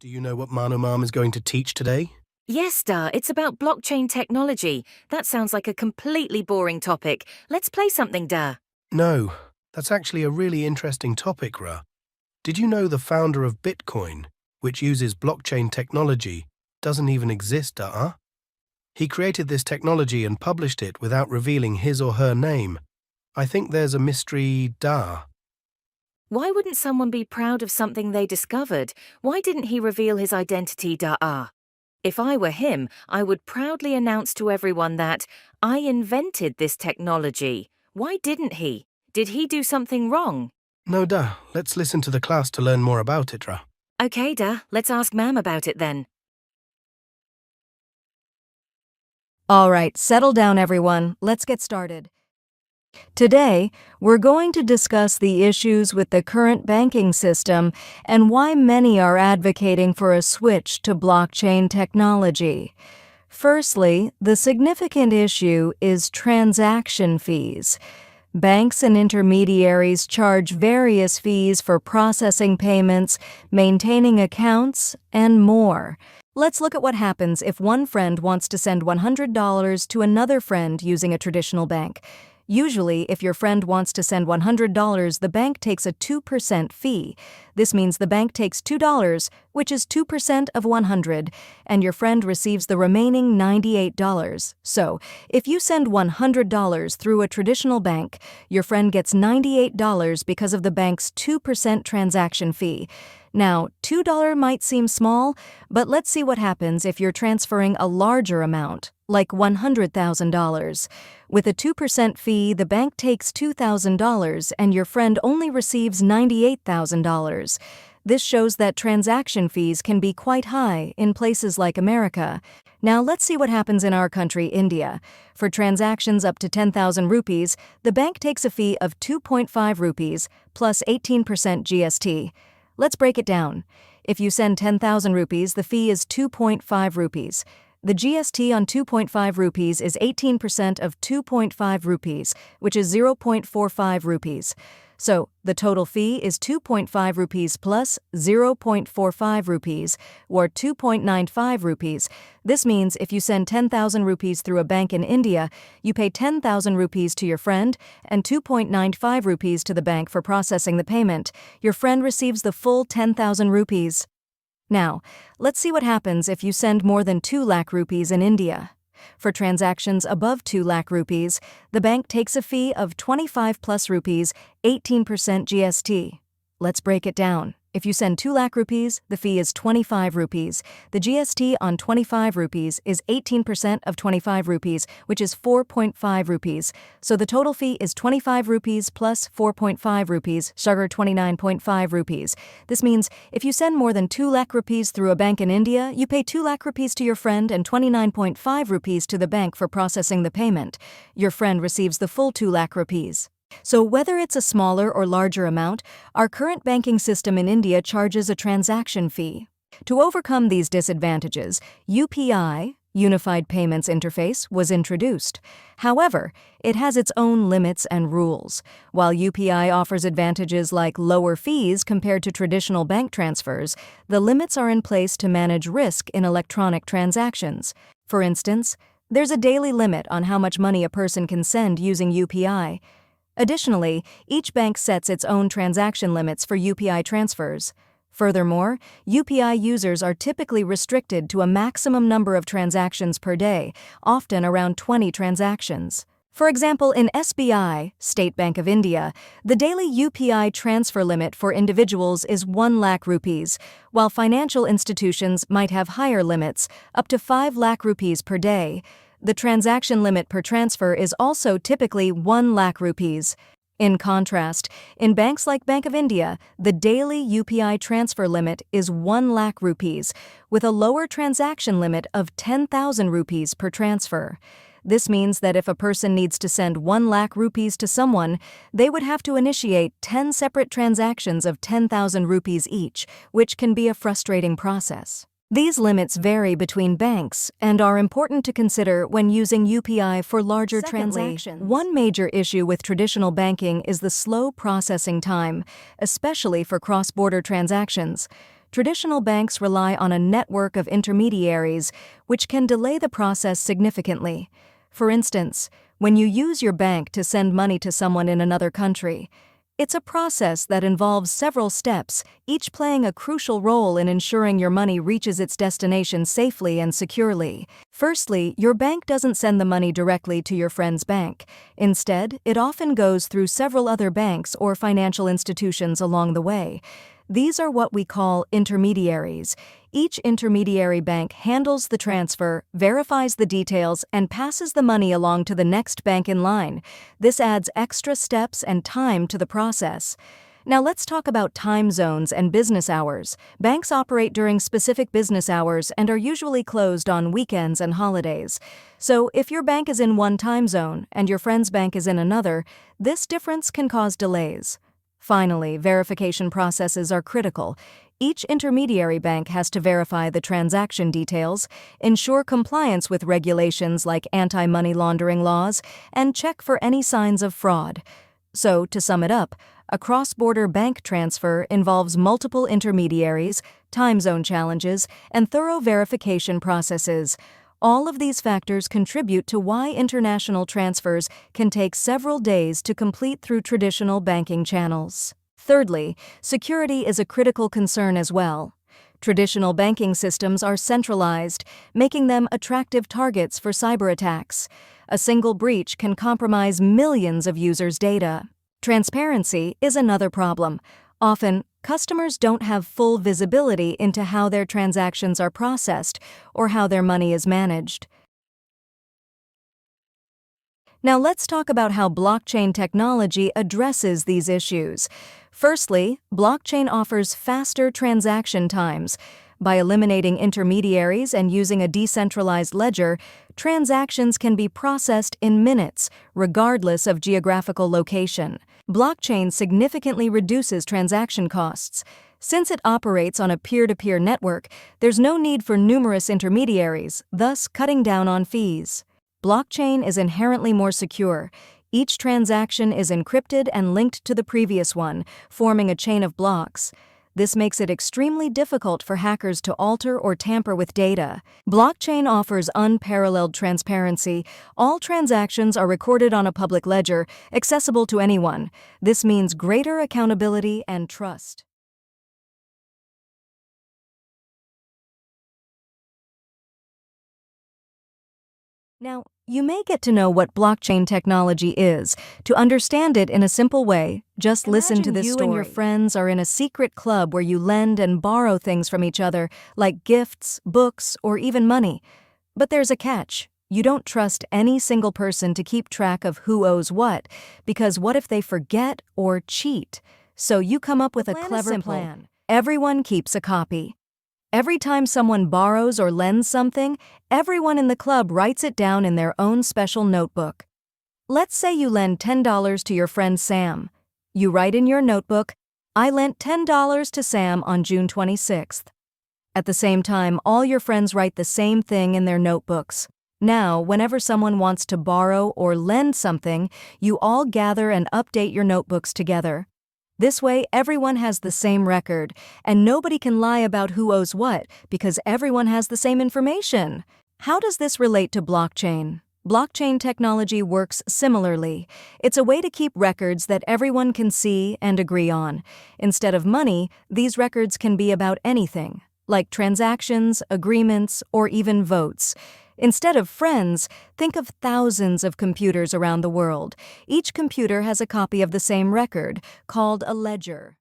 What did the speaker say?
Do you know what Manu Mom is going to teach today? Yes, Da, it's about blockchain technology. That sounds like a completely boring topic. Let's play something, Da. No, that's actually a really interesting topic, Ra. Did you know the founder of Bitcoin, which uses blockchain technology, doesn't even exist, Da? He created this technology and published it without revealing his or her name. I think there's a mystery, Da. Why wouldn't someone be proud of something they discovered? Why didn't he reveal his identity, Da? If I were him, I would proudly announce to everyone that I invented this technology. Why didn't he? Did he do something wrong? No, Da. Let's listen to the class to learn more about it, Ra. Okay, Da, let's ask Ma'am about it then. All right, settle down, everyone. Let's get started. Today, we're going to discuss the issues with the current banking system and why many are advocating for a switch to blockchain technology. Firstly, the significant issue is transaction fees. Banks and intermediaries charge various fees for processing payments, maintaining accounts, and more. Let's look at what happens if one friend wants to send $100 to another friend using a traditional bank. Usually, if your friend wants to send $100, the bank takes a 2% fee. This means the bank takes $2, which is 2% of 100, and your friend receives the remaining $98. So, if you send $100 through a traditional bank, your friend gets $98 because of the bank's 2% transaction fee. Now, $2 might seem small, but let's see what happens if you're transferring a larger amount, like $100,000. With a 2% fee, the bank takes $2,000 and your friend only receives $98,000. This shows that transaction fees can be quite high in places like America. Now let's see what happens in our country, India. For transactions up to 10,000 rupees, the bank takes a fee of 2.5 rupees plus 18% GST. Let's break it down. If you send 10,000 rupees, the fee is 2.5 rupees. The GST on 2.5 rupees is 18% of 2.5 rupees, which is 0.45 rupees. So, the total fee is 2.5 rupees plus 0.45 rupees, or 2.95 rupees. This means if you send 10,000 rupees through a bank in India, you pay 10,000 rupees to your friend and 2.95 rupees to the bank for processing the payment. Your friend receives the full 10,000 rupees. Now, let's see what happens if you send more than 2 lakh rupees in India. For transactions above 2 lakh rupees, the bank takes a fee of 25 plus rupees, 18% GST. Let's break it down. If you send 2 lakh rupees, the fee is 25 rupees. The GST on 25 rupees is 18% of 25 rupees, which is 4.5 rupees. So the total fee is 25 rupees plus 4.5 rupees, sugar 29.5 rupees. This means if you send more than 2 lakh rupees through a bank in India, you pay 2 lakh rupees to your friend and 29.5 rupees to the bank for processing the payment. Your friend receives the full 2 lakh rupees. So whether it's a smaller or larger amount, our current banking system in India charges a transaction fee. To overcome these disadvantages, UPI, Unified Payments Interface, was introduced. However, it has its own limits and rules. While UPI offers advantages like lower fees compared to traditional bank transfers, the limits are in place to manage risk in electronic transactions. For instance, there's a daily limit on how much money a person can send using UPI. Additionally, each bank sets its own transaction limits for UPI transfers. Furthermore, UPI users are typically restricted to a maximum number of transactions per day, often around 20 transactions. For example, in SBI, State Bank of India, the daily UPI transfer limit for individuals is 1 lakh rupees, while financial institutions might have higher limits, up to 5 lakh rupees per day. The transaction limit per transfer is also typically 1 lakh rupees. In contrast, in banks like Bank of India, the daily UPI transfer limit is 1 lakh rupees, with a lower transaction limit of 10,000 rupees per transfer. This means that if a person needs to send 1 lakh rupees to someone, they would have to initiate 10 separate transactions of 10,000 rupees each, which can be a frustrating process. These limits vary between banks and are important to consider when using UPI for larger transactions. One major issue with traditional banking is the slow processing time, especially for cross-border transactions. traditional banks rely on a network of intermediaries, which can delay the process significantly. For instance, when you use your bank to send money to someone in another country, it's a process that involves several steps, each playing a crucial role in ensuring your money reaches its destination safely and securely. Firstly, your bank doesn't send the money directly to your friend's bank. Instead, it often goes through several other banks or financial institutions along the way. These are what we call intermediaries. Each intermediary bank handles the transfer, verifies the details, and passes the money along to the next bank in line. This adds extra steps and time to the process. Now let's talk about time zones and business hours. Banks operate during specific business hours and are usually closed on weekends and holidays. So if your bank is in one time zone and your friend's bank is in another, this difference can cause delays. Finally, verification processes are critical. Each intermediary bank has to verify the transaction details, ensure compliance with regulations like anti-money laundering laws, and check for any signs of fraud. So, to sum it up, a cross-border bank transfer involves multiple intermediaries, time zone challenges, and thorough verification processes. All of these factors contribute to why international transfers can take several days to complete through traditional banking channels. Thirdly, security is a critical concern as well. Traditional banking systems are centralized, making them attractive targets for cyber attacks. A single breach can compromise millions of users' data. Transparency is another problem. Often, customers don't have full visibility into how their transactions are processed or how their money is managed. Now let's talk about how blockchain technology addresses these issues. Firstly, blockchain offers faster transaction times. By eliminating intermediaries and using a decentralized ledger, transactions can be processed in minutes, regardless of geographical location. Blockchain significantly reduces transaction costs. Since it operates on a peer-to-peer network, there's no need for numerous intermediaries, thus cutting down on fees. Blockchain is inherently more secure. Each transaction is encrypted and linked to the previous one, forming a chain of blocks. This makes it extremely difficult for hackers to alter or tamper with data. Blockchain offers unparalleled transparency. All transactions are recorded on a public ledger, accessible to anyone. This means greater accountability and trust. Now, you may get to know what blockchain technology is. To understand it in a simple way, just listen to this story. You and your friends are in a secret club where you lend and borrow things from each other, like gifts, books, or even money. But there's a catch. You don't trust any single person to keep track of who owes what, because what if they forget or cheat? So you come up with a clever plan. Everyone keeps a copy. Every time someone borrows or lends something, everyone in the club writes it down in their own special notebook. Let's say you lend $10 to your friend Sam. You write in your notebook, "I lent $10 to Sam on June 26th. At the same time, all your friends write the same thing in their notebooks. Now, whenever someone wants to borrow or lend something, you all gather and update your notebooks together. This way, everyone has the same record, and nobody can lie about who owes what because everyone has the same information. How does this relate to blockchain? Blockchain technology works similarly. It's a way to keep records that everyone can see and agree on. Instead of money, these records can be about anything, like transactions, agreements, or even votes. Instead of friends, think of thousands of computers around the world. Each computer has a copy of the same record, called a ledger.